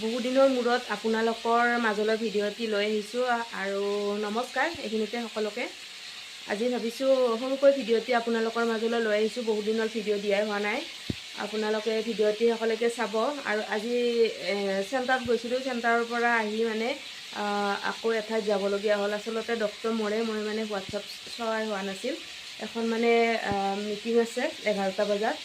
বহু দিনৰ মূৰত আপোনালোকৰ মাজলৈ ভিডিঅ' এটি লৈ আহিছোঁ আৰু নমস্কাৰ এইখিনিতে সকলোকে। আজি ভাবিছোঁ সৰুকৈ ভিডিঅ' এটি আপোনালোকৰ মাজলৈ লৈ আহিছোঁ। বহু দিনৰ ভিডিঅ' দিয়াই হোৱা নাই, আপোনালোকে ভিডিঅ' এটি সকলোকে চাব। আৰু আজি চেণ্টাৰত গৈছিলোঁ, চেণ্টাৰৰ পৰা আহি মানে আকৌ এঠাইত যাবলগীয়া হ'ল। আচলতে ডক্টৰ মই মানে হোৱাটছআপ চোৱাই হোৱা নাছিল। এখন মানে মিটিং আছে 11টা বজাত,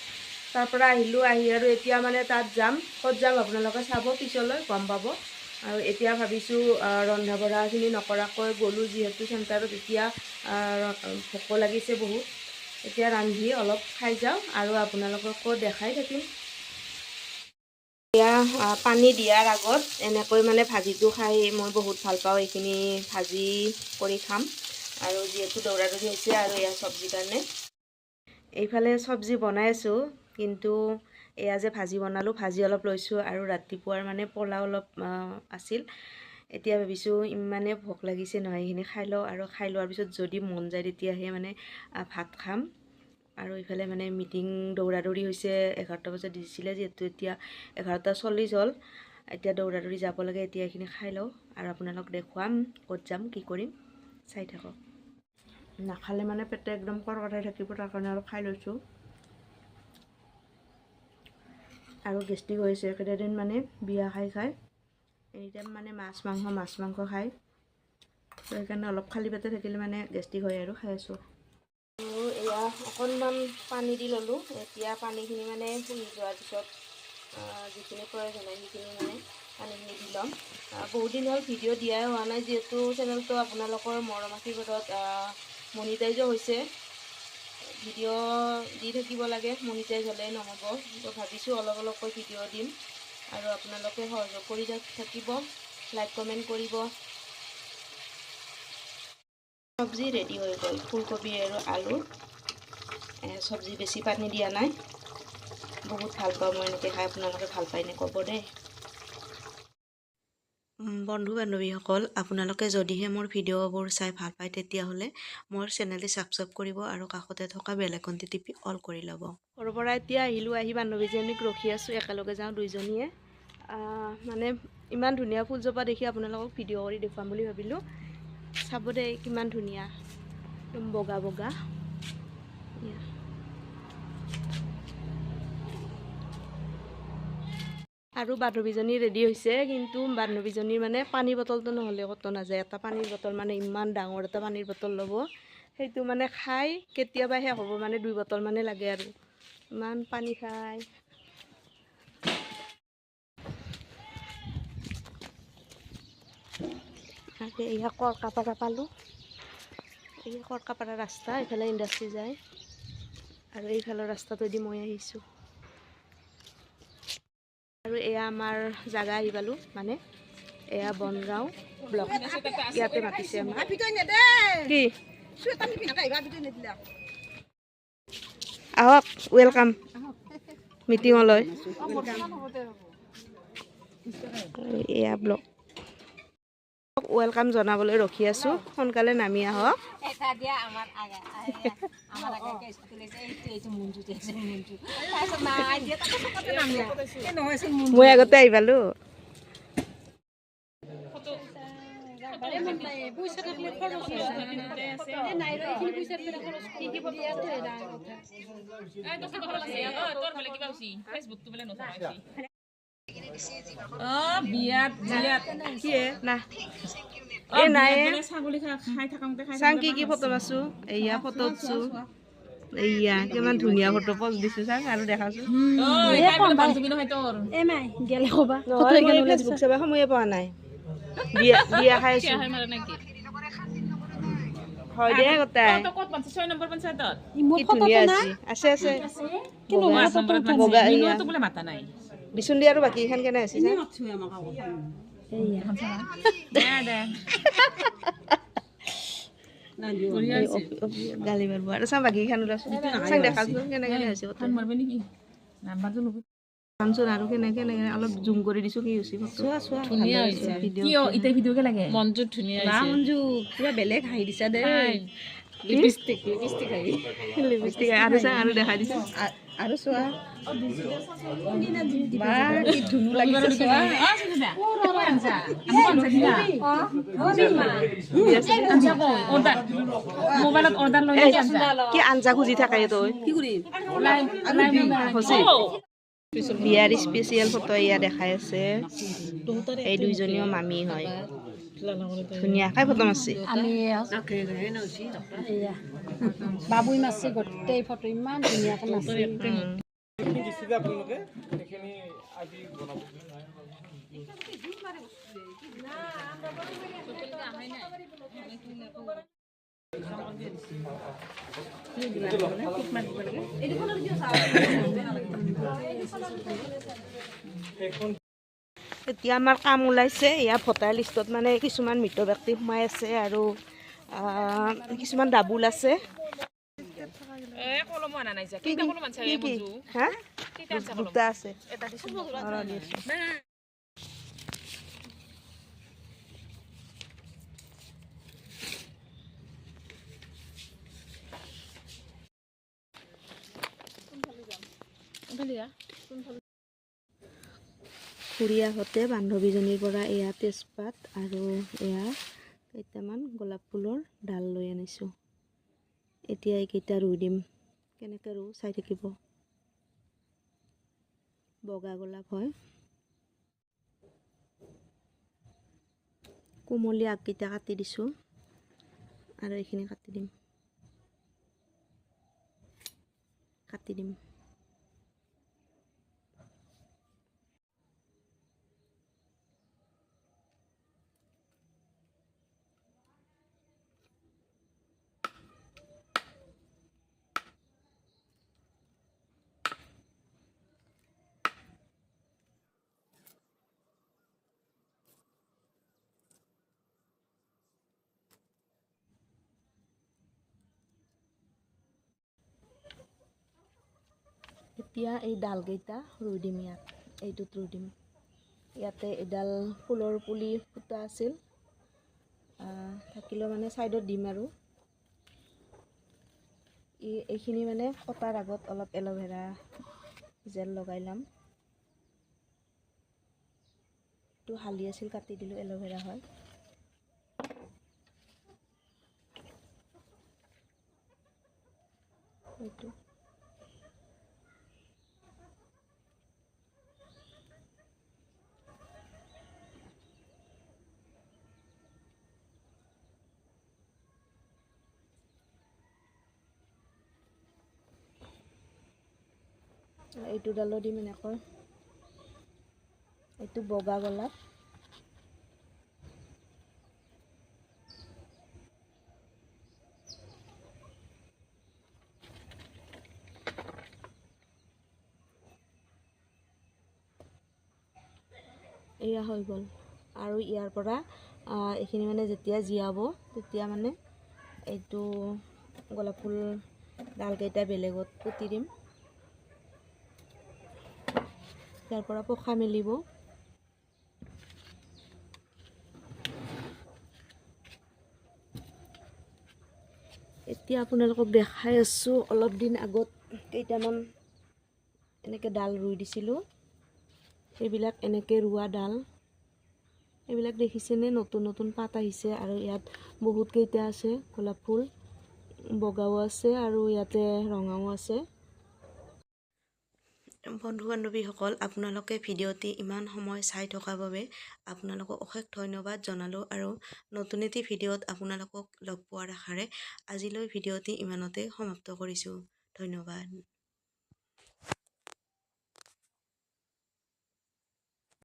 তাৰ পৰা আহিলোঁ। আহি আৰু এতিয়া মানে তাত যাম, ক'ত যাম আপোনালোকে চাব, পিছলৈ গম পাব। আৰু এতিয়া ভাবিছোঁ ৰন্ধা বঢ়াখিনি নকৰাকৈ গ'লোঁ যিহেতু চেণ্টাৰত, এতিয়া ভোক লাগিছে বহুত। এতিয়া ৰান্ধি অলপ খাই যাওঁ আৰু আপোনালোককো দেখাই থাকিম। এতিয়া পানী দিয়াৰ আগত এনেকৈ মানে ভাজিটো খাই মই বহুত ভাল পাওঁ। এইখিনি ভাজি কৰি খাম। আৰু যিহেতু দৌৰা দৌৰি হৈছে আৰু এয়া চব্জিৰ কাৰণে এইফালে চব্জি বনাই আছোঁ, কিন্তু এয়া যে ভাজি বনালোঁ, ভাজি অলপ লৈছোঁ আৰু ৰাতিপুৱাৰ মানে পোলাও অলপ আছিল। এতিয়া ভাবিছোঁ ইমানে ভোক লাগিছে নহয়, এইখিনি খাই লওঁ আৰু খাই লোৱাৰ পিছত যদি মন যায় তেতিয়াহে মানে ভাত খাম। আৰু ইফালে মানে মিটিং দৌৰা দৌৰি হৈছে, 11টা বজাত দিছিলে যিহেতু এতিয়া 11:40 হ'ল। এতিয়া দৌৰা দৌৰি যাব লাগে। এতিয়া এইখিনি খাই লওঁ আৰু আপোনালোক দেখুৱাম ক'ত যাম, কি কৰিম, চাই থাকক। নাখালে মানে পেটে একদম কটকটাই থাকিব, তাৰ কাৰণে অলপ খাই লৈছোঁ। আৰু গেষ্ট্ৰিক হৈছে কেইদিন মানে বিয়া খাই এনিটাইম মানে মাছ মাংস খায়, সেইকাৰণে অলপ খালী পেটে থাকিলে মানে গেষ্ট্ৰিক হয় আৰু খাই আছোঁ। আৰু এয়া অকণমান পানী দি ল'লোঁ। এতিয়া পানীখিনি মানে শুহি যোৱাৰ পিছত যিখিনি প্ৰয়োজন হয় সেইখিনি মানে পানীখিনি দি ল'ম। বহুত দিন হ'ল ভিডিঅ' দিয়াই হোৱা নাই, যিহেতু চেনেলটো আপোনালোকৰ মৰম আশীৰ্বাদত মনিটাইজো হৈছে। ভিডিঅ' দি থাকিব লাগে, মনিটাইজ হ'লেই নহ'ব। তো ভাবিছোঁ অলপ অলপকৈ ভিডিঅ' দিম আৰু আপোনালোকে সহযোগ কৰি থাকিব, লাইক কমেণ্ট কৰিব। চব্জি ৰেডি হৈ গ'ল, ফুলকবি আৰু আলু। চব্জি বেছি পানী দিয়া নাই। বহুত ভাল পাওঁ মই এনেকৈ খাই, আপোনালোকে ভাল পায়নে ক'ব দেই। বন্ধু বান্ধৱীসকল, আপোনালোকে যদিহে মোৰ ভিডিঅ'বোৰ চাই ভাল পায় তেতিয়াহ'লে মোৰ চেনেলটি ছাবস্ক্ৰাইব কৰিব আৰু কাষতে থকা বেল আইকনটি টিপি অল কৰি ল'ব। ঘৰৰ পৰা এতিয়া আহিলোঁ, আহি বান্ধৱীজনীক ৰখি আছোঁ, একেলগে যাওঁ দুইজনীয়ে। মানে ইমান ধুনীয়া ফুলজোপা দেখি আপোনালোকক ভিডিঅ' কৰি দেখুৱাম বুলি ভাবিলোঁ। চাব দেই কিমান ধুনীয়া, একদম বগা বগা। আৰু বান্ধৱীজনী ৰেডি হৈছে, কিন্তু বান্ধৱীজনীৰ মানে পানী বটলটো নহ'লে ক'তো নাযায়। এটা পানীৰ বটল মানে ইমান ডাঙৰ এটা পানীৰ বটল ল'ব, সেইটো মানে খাই কেতিয়াবা শেষ হ'ব, মানে 2 বটল মানে লাগে আৰু ইমান পানী খায়। এয়া কৰ্কাপাৰা পালোঁ, এই কৰ্কাপাৰা ৰাস্তা, এইফালে ইণ্ডাষ্ট্ৰি যায় আৰু এইফালৰ ৰাস্তাটোদি মই আহিছোঁ। আৰু এয়া আমাৰ জাগা আহি পালোঁ, মানে এয়া বনগাঁও ব্লক, ইয়াতে মাতিছে আমাক। কি আহক, ৱেলকাম মিটিঙলৈ। এয়া ব্লক, ৱেলকাম জনাবলৈ ৰখি আছোঁ, সোনকালে নামি আহক। মই আগতে আহি পালোঁ। চাং কি ফটো মাৰছো, এয়া ফটো উঠছো, এয়া কিমান ধুনীয়া ফটো পজ দিছো চাং আৰু দেখাচোন। ফেচবুক চাব সময়ে পোৱা নাই, বিয়া খাই আছো। হয় দে গোটাই কি ধুনীয়া আছে আছে বিচুন দি আৰু বাকী এখন কেনে আছে গালি মাৰিব আৰু চাম বাকী খান চাং দেখাচোন কেনে কেনে হৈছে কামচোন আৰু কেনে কেনে অলপ জুম কৰি দিছো কি হৈছে ভিডিঅ' কে লাগে মনটো ধুনীয়া হৈছে মঞ্জু কিবা বেলেগ হাঁহি দিছা দে লিপষ্টিক আৰু চাং আৰু দেখাই দিছো আৰু চোৱা বা কি ধুনু লাগিছে চোৱা মোবাইলত অৰ্ডাৰ লৈ কি আঞ্জা খুজি থাকে তই বিয়াৰ স্পেচিয়েল ফটো ইয়া দেখাই আছে এই দুইজনীও মামী হয় ধুনীয়াকৈ ফটো মাৰছি আমি বাবুই মাছছে গোটেই ফটো ইমান ধুনীয়াকৈ মাছছে এতিয়া আমাৰ কাম ওলাইছে ইয়াৰ ভোটাৰ লিষ্টত মানে কিছুমান মৃত ব্যক্তি সোমাই আছে আৰু কিছুমান ডাবুল আছে হা দুটা আছে ফুৰি আহোঁতে বান্ধৱীজনীৰ পৰা এয়া তেজপাত আৰু এয়া কেইটামান গোলাপ ফুলৰ ডাল লৈ আনিছোঁ এতিয়া এইকেইটা ৰুই দিম কেনেকৈ ৰুওঁ চাই থাকিব বগা গোলাপ হয় কোমলীয়া আগকেইটা কাটি দিছোঁ আৰু এইখিনি কাটি দিম এতিয়া এই ডালকেইটা ৰুই দিম ইয়াত এইটোত ৰুই দিম ইয়াতে এডাল ফুলৰ পুলি ফুটা আছিল থাকিলেও মানে ছাইডত দিম আৰু এইখিনি মানে কটাৰ আগত অলপ এল'ভেৰা জেল লগাই ল'ম এইটো হালি আছিল কাটি দিলোঁ এল'ভেৰা হয় এইটো এইটো ডালো দিম এনেকৈ এইটো বগা গোলাপ এয়া হৈ গ'ল আৰু ইয়াৰ পৰা এইখিনি মানে যেতিয়া জীয়াব তেতিয়া মানে এইটো গোলাপ ফুল ডালকেইটা বেলেগত পুতি দিম ইয়াৰ পৰা পোখা মেলিব এতিয়া আপোনালোকক দেখাই আছোঁ অলপ দিন আগত কেইটামান এনেকৈ ডাল ৰুই দিছিলোঁ সেইবিলাক এনেকৈ ৰোৱা ডাল এইবিলাক দেখিছেনে নতুন নতুন পাত আহিছে আৰু ইয়াত বহুত কেইটা আছে গোলাপ ফুল বগাও আছে আৰু ইয়াতে ৰঙাও আছে বন্ধু বান্ধৱীসকল আপোনালোকে ভিডিঅ'টি ইমান সময় চাই থকাৰ বাবে আপোনালোকক অশেষ ধন্যবাদ জনালোঁ আৰু নতুন এটি ভিডিঅ'ত আপোনালোকক লগ পোৱাৰ আশাৰে আজিলৈ ভিডিঅ'টি ইমানতে সমাপ্ত কৰিছোঁ ধন্যবাদ